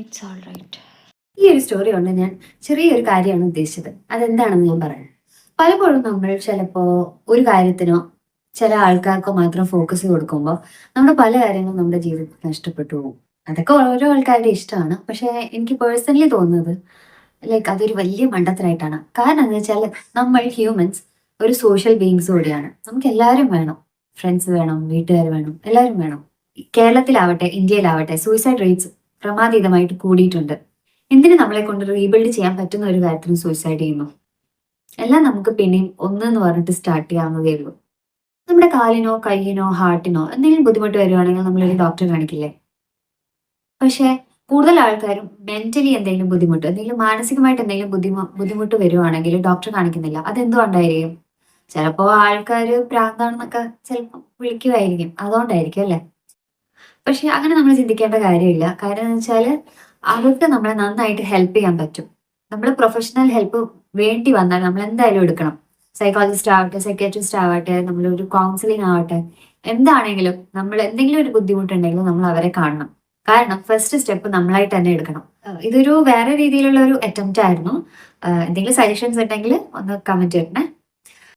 It's all right. ഈ ഒരു story കൊണ്ട് ഞാൻ ചെറിയൊരു കാര്യമാണ് ഉദ്ദേശിച്ചത്. അതെന്താണെന്ന് ഞാൻ പറയാം. പലപ്പോഴും നമ്മൾ ചിലപ്പോൾ ഒരു കാര്യത്തിനോ ചില ആൾക്കാർക്കോ മാത്രം ഫോക്കസ് കൊടുക്കുമ്പോൾ നമ്മുടെ പല കാര്യങ്ങളും നമ്മുടെ ജീവിതത്തിൽ നഷ്ടപ്പെട്ടു പോകും. അതൊക്കെ ഓരോ ആൾക്കാരുടെ ഇഷ്ടമാണ്. പക്ഷേ എനിക്ക് പേഴ്സണലി തോന്നുന്നത് ലൈക്ക് അതൊരു വലിയ മണ്ടത്തരായിട്ടാണ്. കാരണം എന്ന് വെച്ചാൽ നമ്മൾ ഹ്യൂമൻസ് ഒരു സോഷ്യൽ ബീയിങ്സ് കൂടിയാണ്. നമുക്ക് എല്ലാവരും വേണം. ഫ്രണ്ട്സ് വേണം, വീട്ടുകാർ വേണം, എല്ലാവരും വേണം. കേരളത്തിലാവട്ടെ, ഇന്ത്യയിലാവട്ടെ സൂയിസൈഡ് റേറ്റ്സ് ക്രമാതീതമായിട്ട് കൂടിയിട്ടുണ്ട്. എന്തിന് നമ്മളെ കൊണ്ട് റീബിൽഡ് ചെയ്യാൻ പറ്റുന്ന ഒരു കാര്യത്തിന് സൂയിസൈഡ് ചെയ്യുന്നു? എല്ലാം നമുക്ക് പിന്നെയും ഒന്നെന്ന് പറഞ്ഞിട്ട് സ്റ്റാർട്ട് ചെയ്യാവുന്നതേ ഉള്ളൂ. നമ്മുടെ കാലിനോ കയ്യിനോ ഹാർട്ടിനോ എന്തെങ്കിലും ബുദ്ധിമുട്ട് വരുവാണെങ്കിൽ നമ്മളൊരു ഡോക്ടറെ കാണിക്കില്ലേ? പക്ഷേ കൂടുതൽ ആൾക്കാരും മെന്റലി എന്തെങ്കിലും ബുദ്ധിമുട്ട്, എന്തെങ്കിലും മാനസികമായിട്ട് എന്തെങ്കിലും ബുദ്ധിമുട്ട് വരുവാണെങ്കിൽ ഡോക്ടറെ കാണിക്കുന്നില്ല. അതെന്തുകൊണ്ടായിരിക്കും? ചിലപ്പോ ആൾക്കാര് ഭ്രാന്താണെന്നൊക്കെ ചിലപ്പോൾ വിളിക്കുമായിരിക്കും. അതുകൊണ്ടായിരിക്കും അല്ലേ? പക്ഷെ അങ്ങനെ നമ്മൾ ചിന്തിക്കേണ്ട കാര്യമില്ല. കാര്യം എന്ന് വെച്ചാല് അവർക്ക് നമ്മളെ നന്നായിട്ട് ഹെൽപ്പ് ചെയ്യാൻ പറ്റും. നമ്മള് പ്രൊഫഷണൽ ഹെൽപ്പ് വേണ്ടി വന്നാൽ നമ്മൾ എന്തായാലും എടുക്കണം. സൈക്കോളജിസ്റ്റ് ആവട്ടെ, സൈക്യാട്രിസ്റ്റ് ആവട്ടെ, നമ്മളൊരു കൗൺസിലിംഗ് ആവട്ടെ, എന്താണെങ്കിലും നമ്മൾ എന്തെങ്കിലും ഒരു ബുദ്ധിമുട്ടുണ്ടെങ്കിൽ നമ്മൾ അവരെ കാണണം. കാരണം ഫസ്റ്റ് സ്റ്റെപ്പ് നമ്മളായിട്ട് തന്നെ എടുക്കണം. ഇതൊരു വേറെ രീതിയിലുള്ള ഒരു അറ്റംപ്റ്റ് ആയിരുന്നു. എന്തെങ്കിലും സജഷൻസ് ഉണ്ടെങ്കിൽ ഒന്ന് കമന്റ് ചെയ്യണേ.